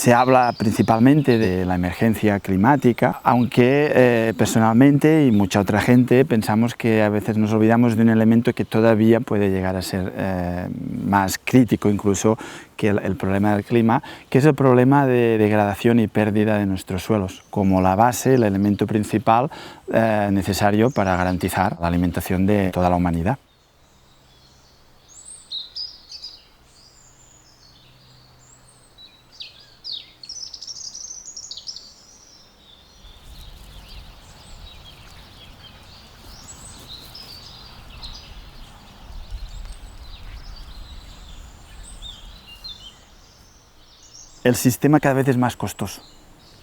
Se habla principalmente de la emergencia climática, aunque personalmente y mucha otra gente pensamos que a veces nos olvidamos de un elemento que todavía puede llegar a ser más crítico incluso que el problema del clima, que es el problema de degradación y pérdida de nuestros suelos, como la base, el elemento principal necesario para garantizar la alimentación de toda la humanidad. El sistema cada vez es más costoso,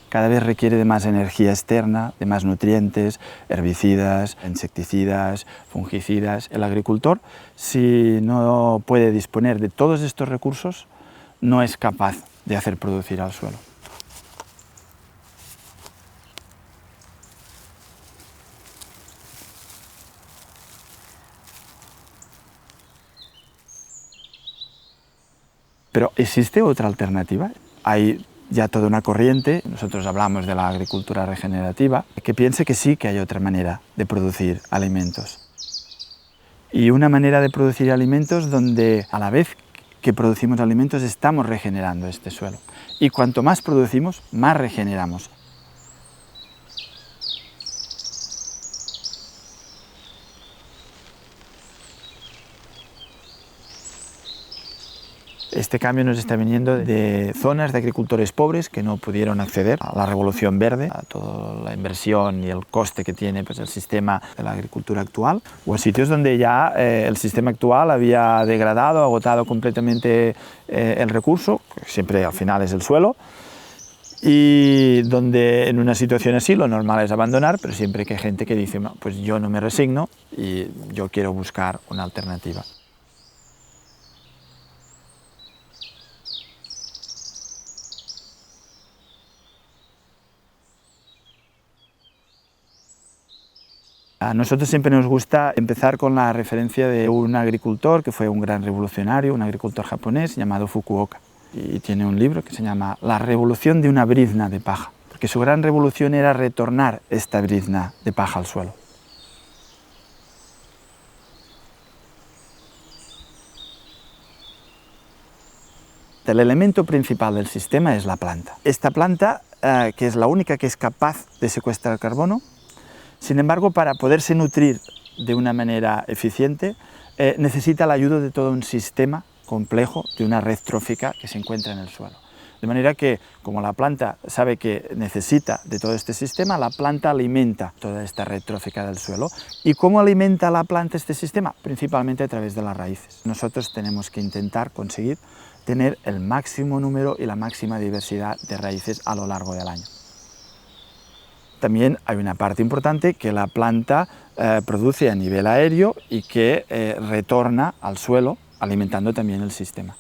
cada vez requiere de más energía externa, de más nutrientes, herbicidas, insecticidas, fungicidas. El agricultor, si no puede disponer de todos estos recursos, no es capaz de hacer producir al suelo. Pero ¿existe otra alternativa? Hay ya toda una corriente, nosotros hablamos de la agricultura regenerativa, que piensa que sí que hay otra manera de producir alimentos. Y una manera de producir alimentos donde a la vez que producimos alimentos estamos regenerando este suelo. Y cuanto más producimos, más regeneramos. Este cambio nos está viniendo de zonas de agricultores pobres que no pudieron acceder a la revolución verde, a toda la inversión y el coste que tiene pues, el sistema de la agricultura actual, o a sitios donde ya el sistema actual había degradado, agotado completamente el recurso, que siempre al final es el suelo, y donde en una situación así lo normal es abandonar, pero siempre que hay gente que dice, no, pues yo no me resigno y yo quiero buscar una alternativa. A nosotros siempre nos gusta empezar con la referencia de un agricultor que fue un gran revolucionario, un agricultor japonés llamado Fukuoka. Y tiene un libro que se llama La revolución de una brizna de paja, porque su gran revolución era retornar esta brizna de paja al suelo. El elemento principal del sistema es la planta. Esta planta, que es la única que es capaz de secuestrar carbono, sin embargo, para poderse nutrir de una manera eficiente, necesita la ayuda de todo un sistema complejo, de una red trófica que se encuentra en el suelo. De manera que, como la planta sabe que necesita de todo este sistema, la planta alimenta toda esta red trófica del suelo. ¿Y cómo alimenta la planta este sistema? Principalmente a través de las raíces. Nosotros tenemos que intentar conseguir tener el máximo número y la máxima diversidad de raíces a lo largo del año. También hay una parte importante que la planta produce a nivel aéreo y que retorna al suelo, alimentando también el sistema.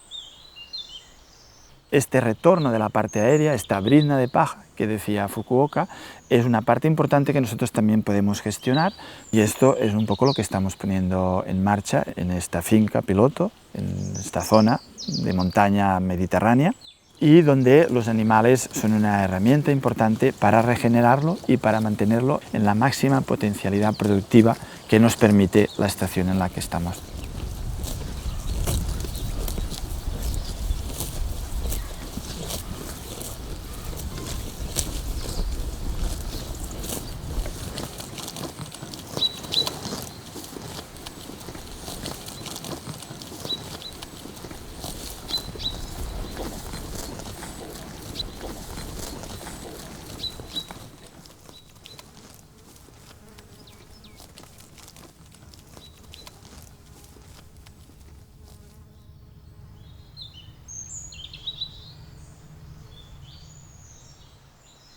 Este retorno de la parte aérea, esta brizna de paja que decía Fukuoka, es una parte importante que nosotros también podemos gestionar, y esto es un poco lo que estamos poniendo en marcha en esta finca piloto, en esta zona de montaña mediterránea, y donde los animales son una herramienta importante para regenerarlo y para mantenerlo en la máxima potencialidad productiva que nos permite la estación en la que estamos.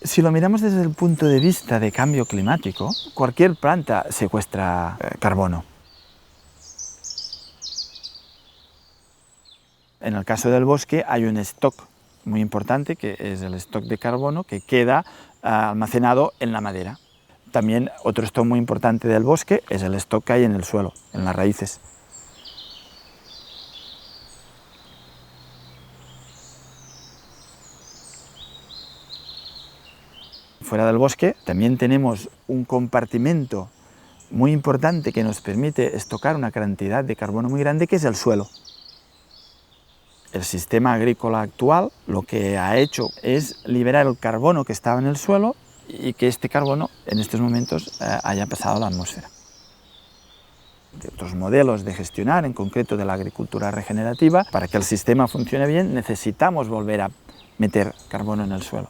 Si lo miramos desde el punto de vista de cambio climático, cualquier planta secuestra carbono. En el caso del bosque hay un stock muy importante, que es el stock de carbono, que queda almacenado en la madera. También otro stock muy importante del bosque es el stock que hay en el suelo, en las raíces. fuera del bosque, también tenemos un compartimento muy importante que nos permite estocar una cantidad de carbono muy grande, que es el suelo. El sistema agrícola actual lo que ha hecho es liberar el carbono que estaba en el suelo y que este carbono en estos momentos haya pasado a la atmósfera. De otros modelos de gestionar, en concreto de la agricultura regenerativa, para que el sistema funcione bien necesitamos volver a meter carbono en el suelo.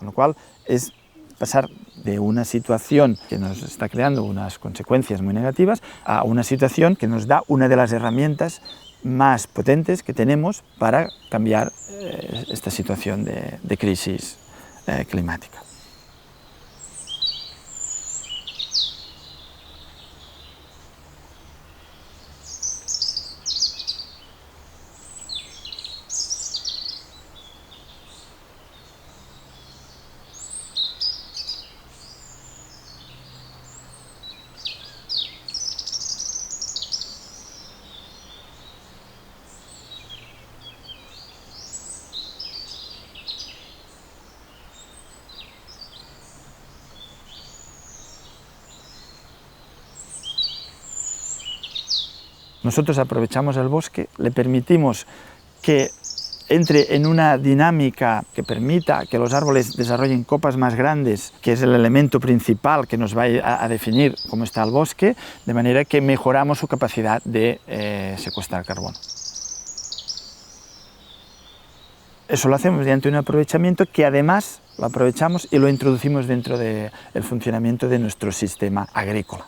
Con lo cual es pasar de una situación que nos está creando unas consecuencias muy negativas a una situación que nos da una de las herramientas más potentes que tenemos para cambiar esta situación de crisis climática. Nosotros aprovechamos el bosque, le permitimos que entre en una dinámica que permita que los árboles desarrollen copas más grandes, que es el elemento principal que nos va a definir cómo está el bosque, de manera que mejoramos su capacidad de secuestrar carbono. Eso lo hacemos mediante un aprovechamiento que además lo aprovechamos y lo introducimos dentro del funcionamiento de nuestro sistema agrícola.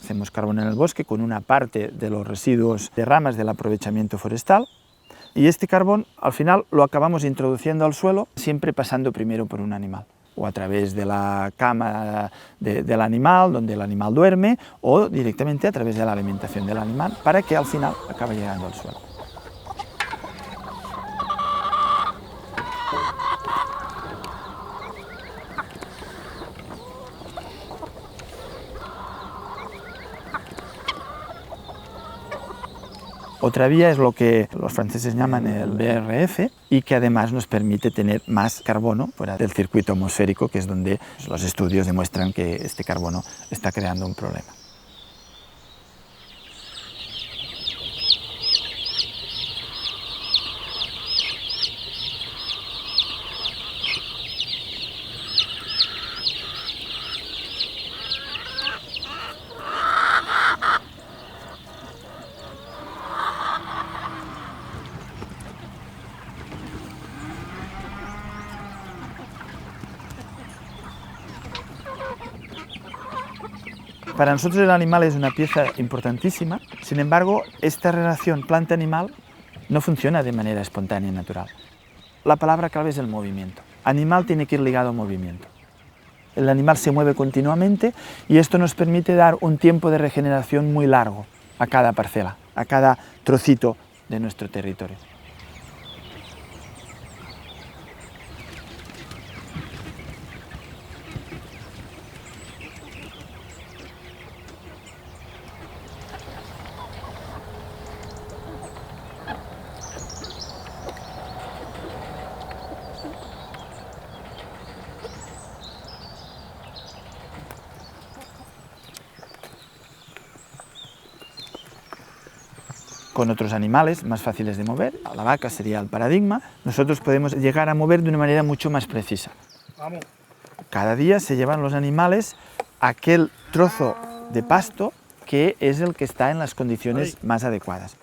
Hacemos carbono en el bosque con una parte de los residuos de ramas del aprovechamiento forestal y este carbón al final lo acabamos introduciendo al suelo, siempre pasando primero por un animal, o a través de la cama del animal, donde el animal duerme, o directamente a través de la alimentación del animal, para que al final acabe llegando al suelo. Otra vía es lo que los franceses llaman el BRF y que además nos permite tener más carbono fuera del circuito atmosférico, que es donde los estudios demuestran que este carbono está creando un problema. Para nosotros el animal es una pieza importantísima, sin embargo, esta relación planta-animal no funciona de manera espontánea y natural. La palabra clave es el movimiento. Animal tiene que ir ligado a movimiento. El animal se mueve continuamente y esto nos permite dar un tiempo de regeneración muy largo a cada parcela, a cada trocito de nuestro territorio. Con otros animales más fáciles de mover, la vaca sería el paradigma, nosotros podemos llegar a mover de una manera mucho más precisa. Cada día se llevan los animales a aquel trozo de pasto que es el que está en las condiciones más adecuadas.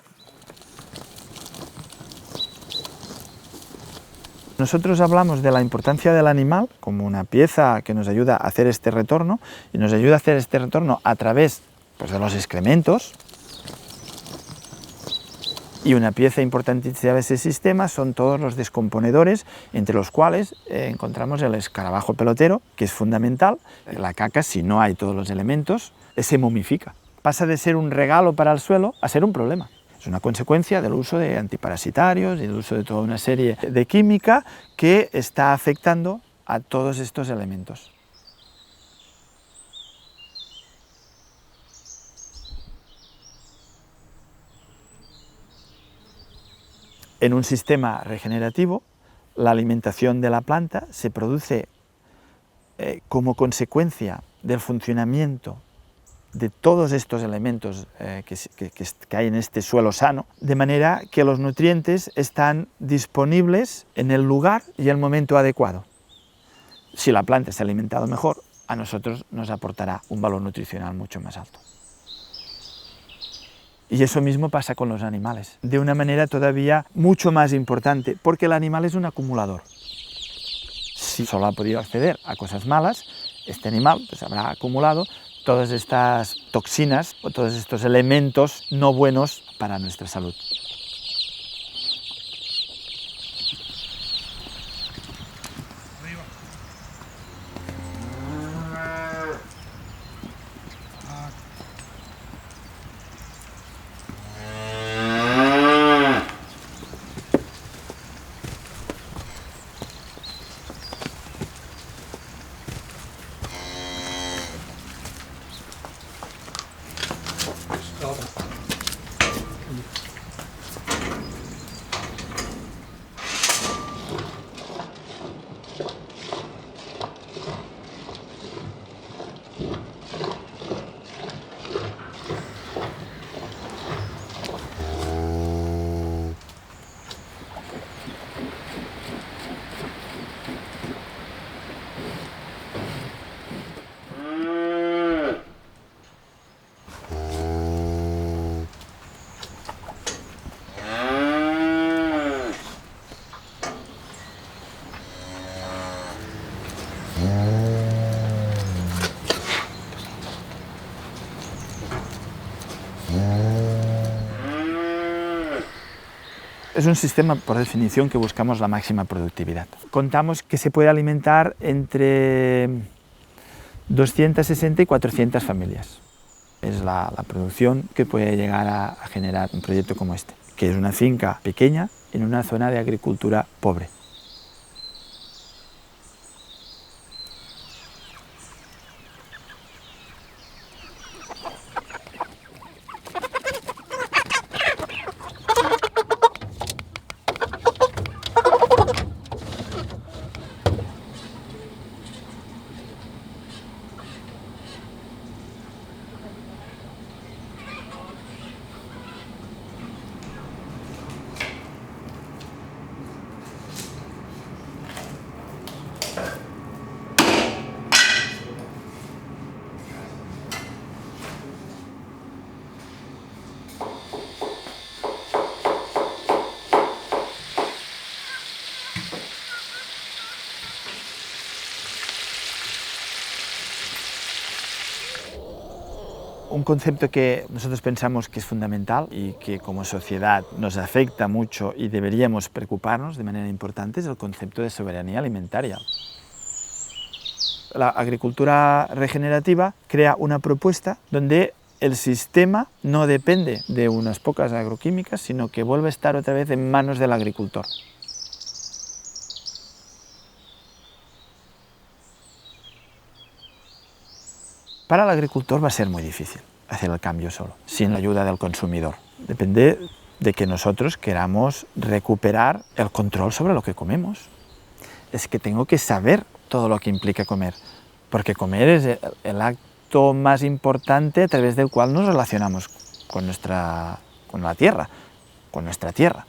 Nosotros hablamos de la importancia del animal como una pieza que nos ayuda a hacer este retorno, y nos ayuda a hacer este retorno a través, pues, de los excrementos. Y una pieza importantísima de ese sistema son todos los descomponedores, entre los cuales encontramos el escarabajo pelotero, que es fundamental. La caca, si no hay todos los elementos, se momifica. Pasa de ser un regalo para el suelo a ser un problema. Es una consecuencia del uso de antiparasitarios y del uso de toda una serie de química que está afectando a todos estos elementos. En un sistema regenerativo, la alimentación de la planta se produce como consecuencia del funcionamiento de todos estos elementos que hay en este suelo sano, de manera que los nutrientes están disponibles en el lugar y el momento adecuado. Si la planta se ha alimentado mejor, a nosotros nos aportará un valor nutricional mucho más alto. Y eso mismo pasa con los animales, de una manera todavía mucho más importante, porque el animal es un acumulador. Si solo ha podido acceder a cosas malas, este animal pues habrá acumulado todas estas toxinas o todos estos elementos no buenos para nuestra salud. Es un sistema, por definición, que buscamos la máxima productividad. Contamos que se puede alimentar entre 260 y 400 familias. Es la producción que puede llegar a generar un proyecto como este, que es una finca pequeña en una zona de agricultura pobre. Un concepto que nosotros pensamos que es fundamental y que como sociedad nos afecta mucho y deberíamos preocuparnos de manera importante es el concepto de soberanía alimentaria. La agricultura regenerativa crea una propuesta donde el sistema no depende de unas pocas agroquímicas, sino que vuelve a estar otra vez en manos del agricultor. Para el agricultor va a ser muy difícil hacer el cambio solo, sin la ayuda del consumidor. Depende de que nosotros queramos recuperar el control sobre lo que comemos. Es que tengo que saber todo lo que implica comer, porque comer es el acto más importante a través del cual nos relacionamos con la tierra, con nuestra tierra.